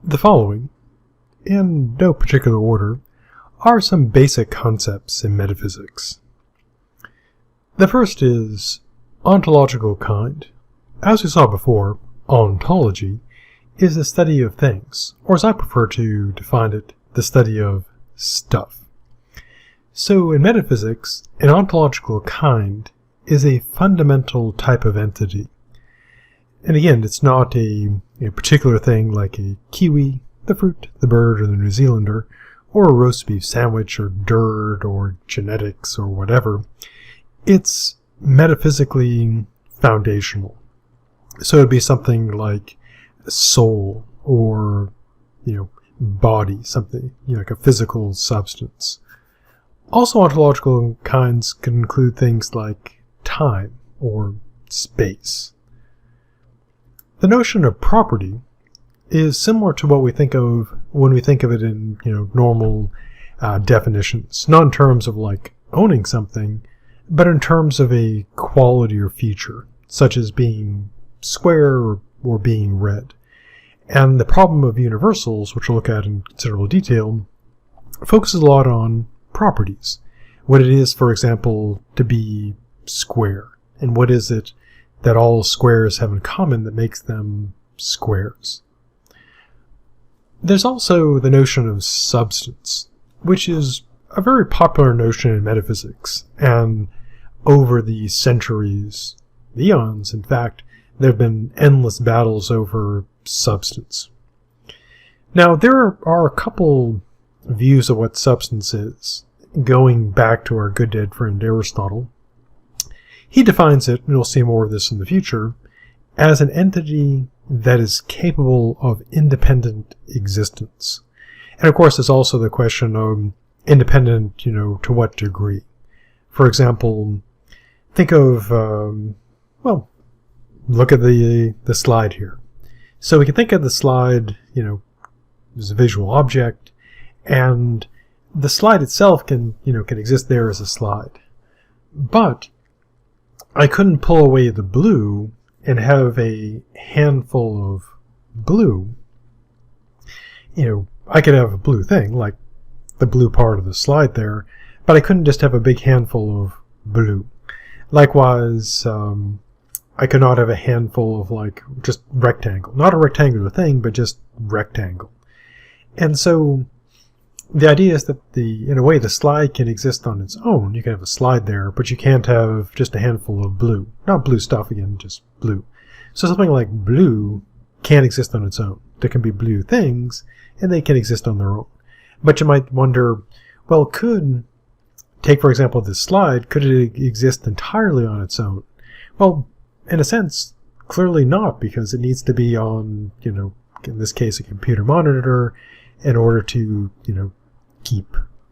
The following, in no particular order, are some basic concepts in metaphysics. The first is ontological kind. As we saw before, ontology is the study of things, or as I prefer to define it, the study of stuff. So in metaphysics, an ontological kind is a fundamental type of entity. And again, it's not a particular thing like a kiwi, the fruit, the bird, or the New Zealander, or a roast beef sandwich, or dirt, or genetics, or whatever. It's metaphysically foundational. So it'd be something like soul, or body, something like a physical substance. Also, ontological kinds can include things like time or space. The notion of property is similar to what we think of when we think of it in normal definitions, not in terms of like owning something, but in terms of a quality or feature, such as being square or being red. And the problem of universals, which we'll look at in considerable detail, focuses a lot on properties. What it is, for example, to be square, and what is it that all squares have in common that makes them squares. There's also the notion of substance, which is a very popular notion in metaphysics, and over the centuries, the eons, in fact, there have been endless battles over substance. Now, there are a couple views of what substance is, going back to our good dead friend Aristotle. He defines it, and we'll see more of this in the future, as an entity that is capable of independent existence. And of course, there's also the question of independent, to what degree. For example, think of, look at the slide here. So we can think of the slide, as a visual object, and the slide itself can exist there as a slide. But I couldn't pull away the blue and have a handful of blue. I could have a blue thing, like the blue part of the slide there, but I couldn't just have a big handful of blue. Likewise, I could not have a handful of just rectangle. Not a rectangular thing, but just rectangle. And so the idea is that in a way, the slide can exist on its own. You can have a slide there, but you can't have just a handful of blue. Not blue stuff, again, just blue. So something like blue can't exist on its own. There can be blue things, and they can exist on their own. But you might wonder, well, take for example this slide, could it exist entirely on its own? Well, in a sense, clearly not, because it needs to be on, in this case, a computer monitor, in order to,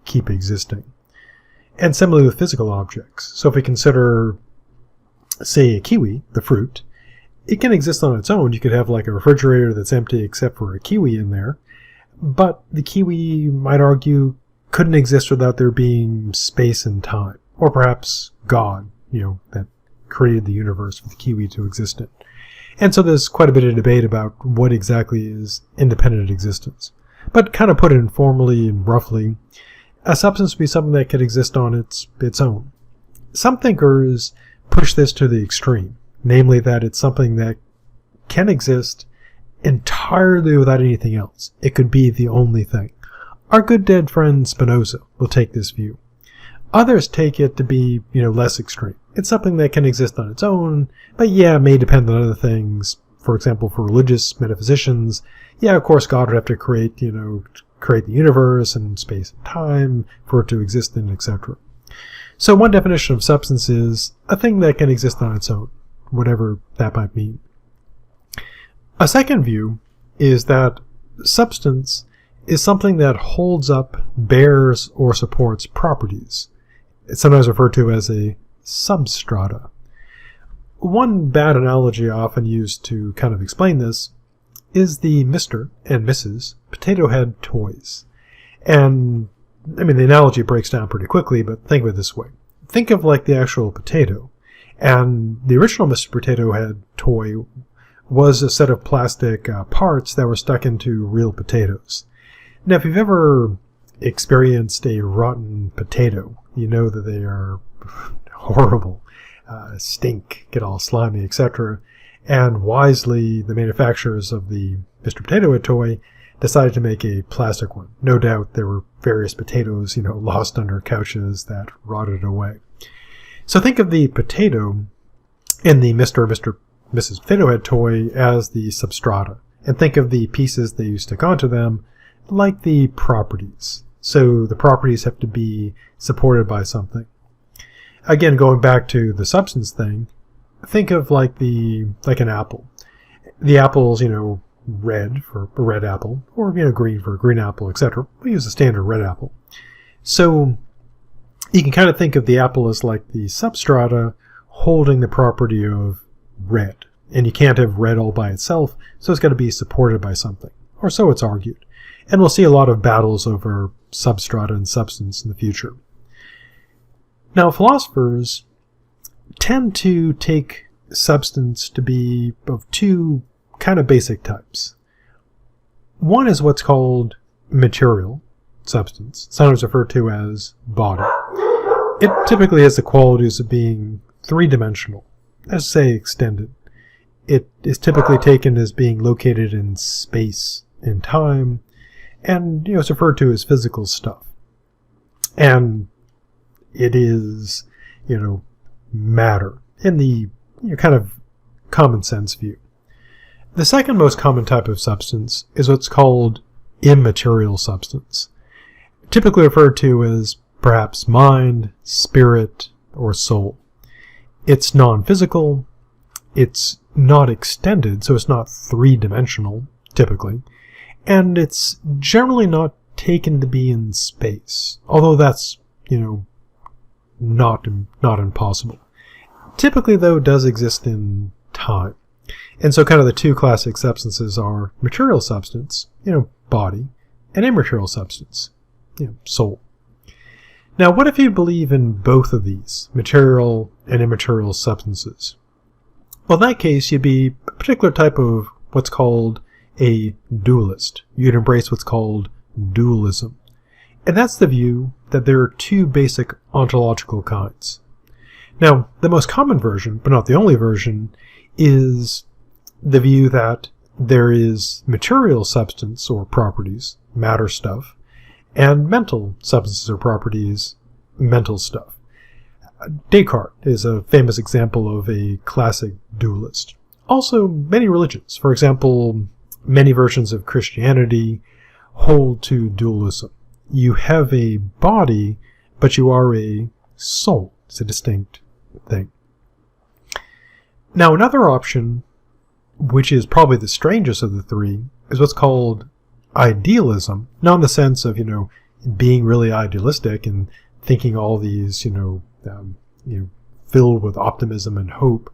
keep existing. And similarly with physical objects. So if we consider, say, a kiwi, the fruit, it can exist on its own. You could have like a refrigerator that's empty except for a kiwi in there. But the kiwi, you might argue, couldn't exist without there being space and time. Or perhaps God, that created the universe for the kiwi to exist in. And so there's quite a bit of debate about what exactly is independent existence. But kind of put it informally and roughly, a substance would be something that could exist on its own. Some thinkers push this to the extreme, namely that it's something that can exist entirely without anything else. It could be the only thing. Our good dead friend Spinoza will take this view. Others take it to be, less extreme. It's something that can exist on its own, but may depend on other things. For example, for religious metaphysicians, of course God would have to create the universe and space and time for it to exist in, etc. So one definition of substance is a thing that can exist on its own, whatever that might mean. A second view is that substance is something that holds up, bears, or supports properties. It's sometimes referred to as a substrata. One bad analogy I often used to kind of explain this is the Mr. and Mrs. Potato Head toys. And, the analogy breaks down pretty quickly, but think of it this way. Think of like the actual potato. And the original Mr. Potato Head toy was a set of plastic parts that were stuck into real potatoes. Now, if you've ever experienced a rotten potato, you know that they are horrible, stink, get all slimy, etc. And wisely, the manufacturers of the Mr. Potato Head toy decided to make a plastic one. No doubt there were various potatoes, lost under couches that rotted away. So think of the potato in the Mrs. Potato Head toy as the substrata, and think of the pieces that you stick onto them like the properties. So the properties have to be supported by something. Again, going back to the substance thing, think of like an apple. The apple's, red for a red apple, or green for a green apple, etc. We use a standard red apple. So you can kind of think of the apple as like the substrata holding the property of red. And you can't have red all by itself, so it's got to be supported by something. Or so it's argued. And we'll see a lot of battles over substrata and substance in the future. Now, philosophers tend to take substance to be of two kind of basic types. One is what's called material substance, sometimes referred to as body. It typically has the qualities of being three-dimensional, let's say extended. It is typically taken as being located in space and time, and it's referred to as physical stuff. And it is, matter in the kind of common sense view. The second most common type of substance is what's called immaterial substance, typically referred to as perhaps mind, spirit, or soul. It's non-physical, it's not extended, so it's not three-dimensional, typically, and it's generally not taken to be in space, although that's, not impossible. Typically, though, it does exist in time. And so kind of the two classic substances are material substance, body, and immaterial substance, soul. Now, what if you believe in both of these, material and immaterial substances? Well, in that case, you'd be a particular type of what's called a dualist. You'd embrace what's called dualism. And that's the view that there are two basic ontological kinds. Now, the most common version, but not the only version, is the view that there is material substance or properties, matter stuff, and mental substances or properties, mental stuff. Descartes is a famous example of a classic dualist. Also, many religions, for example, many versions of Christianity, hold to dualism. You have a body, but you are a soul. It's a distinct thing. Now, another option, which is probably the strangest of the three, is what's called idealism. Not in the sense of, being really idealistic and thinking all these, filled with optimism and hope.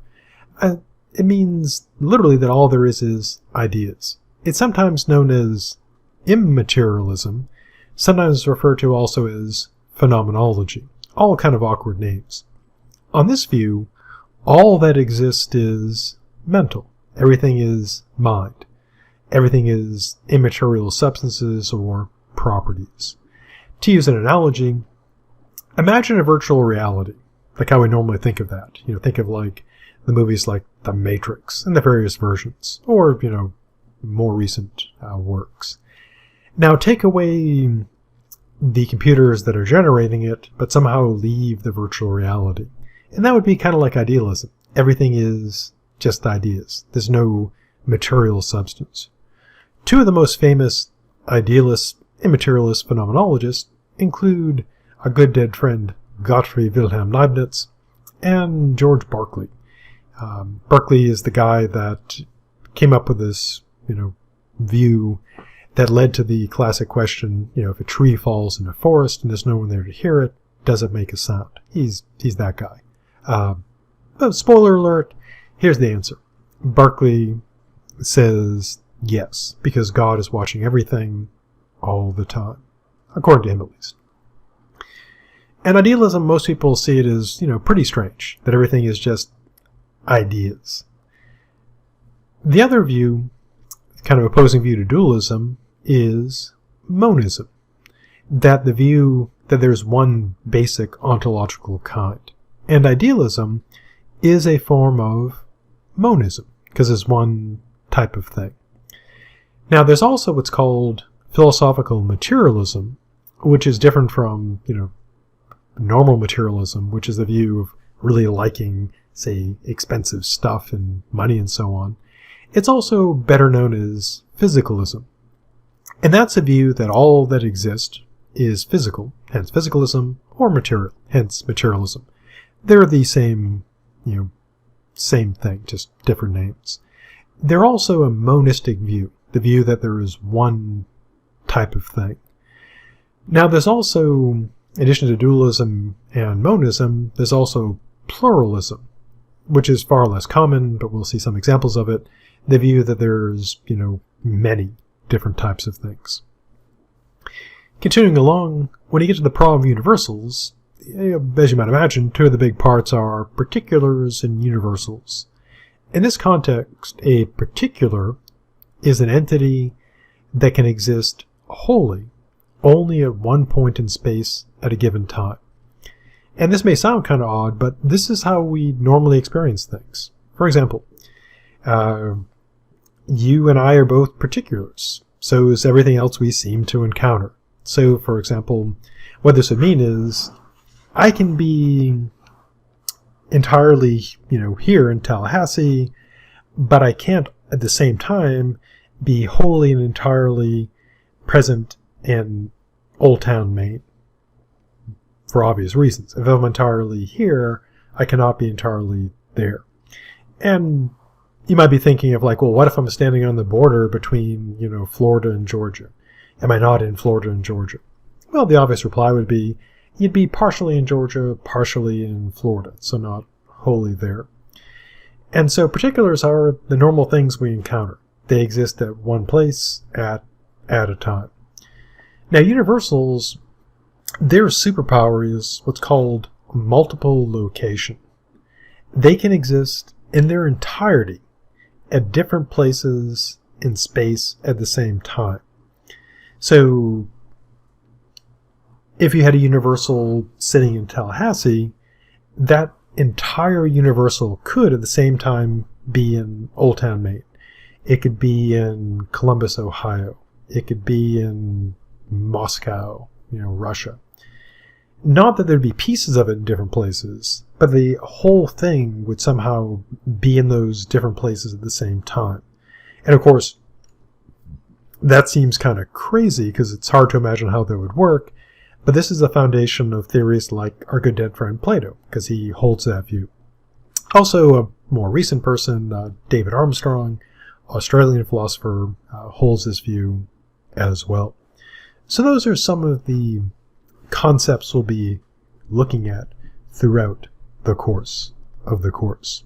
It means literally that all there is ideas. It's sometimes known as immaterialism, sometimes referred to also as phenomenology. All kind of awkward names. On this view, all that exists is mental. Everything is mind. Everything is immaterial substances or properties. To use an analogy, imagine a virtual reality, like how we normally think of that. Think of like the movies like The Matrix and the various versions, or, more recent works. Now take away the computers that are generating it, but somehow leave the virtual reality. And that would be kind of like idealism. Everything is just ideas. There's no material substance. Two of the most famous idealist, immaterialist phenomenologists include our good dead friend Gottfried Wilhelm Leibniz and George Berkeley. Berkeley is the guy that came up with this, view that led to the classic question, if a tree falls in a forest and there's no one there to hear it, does it make a sound? He's that guy. But spoiler alert, here's the answer. Berkeley says yes, because God is watching everything all the time, according to him at least. And idealism, most people see it as, pretty strange, that everything is just ideas. The other view, kind of opposing view to dualism, is monism. That the view that there's one basic ontological kind. And idealism is a form of monism, because it's one type of thing. Now, there's also what's called philosophical materialism, which is different from, normal materialism, which is the view of really liking, say, expensive stuff and money and so on. It's also better known as physicalism. And that's a view that all that exists is physical, hence physicalism, or material, hence materialism. They're the same, same thing, just different names. They're also a monistic view, the view that there is one type of thing. Now, there's also, in addition to dualism and monism, there's also pluralism, which is far less common, but we'll see some examples of it. The view that there's, many different types of things. Continuing along, when you get to the problem of universals, as you might imagine, two of the big parts are particulars and universals. In this context, a particular is an entity that can exist wholly only at one point in space at a given time. And this may sound kind of odd, but this is how we normally experience things. For example, you and I are both particulars. So is everything else we seem to encounter. So, for example, what this would mean is I can be entirely, here in Tallahassee, but I can't at the same time be wholly and entirely present in Old Town, Maine, for obvious reasons. If I'm entirely here, I cannot be entirely there. And you might be thinking of well, what if I'm standing on the border between, Florida and Georgia? Am I not in Florida and Georgia? Well, the obvious reply would be, you'd be partially in Georgia, partially in Florida, so not wholly there. And so particulars are the normal things we encounter. They exist at one place at a time. Now, universals, their superpower is what's called multiple location. They can exist in their entirety at different places in space at the same time. So, if you had a universal sitting in Tallahassee, that entire universal could at the same time be in Old Town, Maine. It could be in Columbus, Ohio. It could be in Moscow, Russia. Not that there'd be pieces of it in different places, but the whole thing would somehow be in those different places at the same time. And of course, that seems kind of crazy because it's hard to imagine how that would work, but this is the foundation of theories like our good dead friend Plato, because he holds that view. Also, a more recent person, David Armstrong, Australian philosopher, holds this view as well. So those are some of the concepts we'll be looking at throughout the course of the course.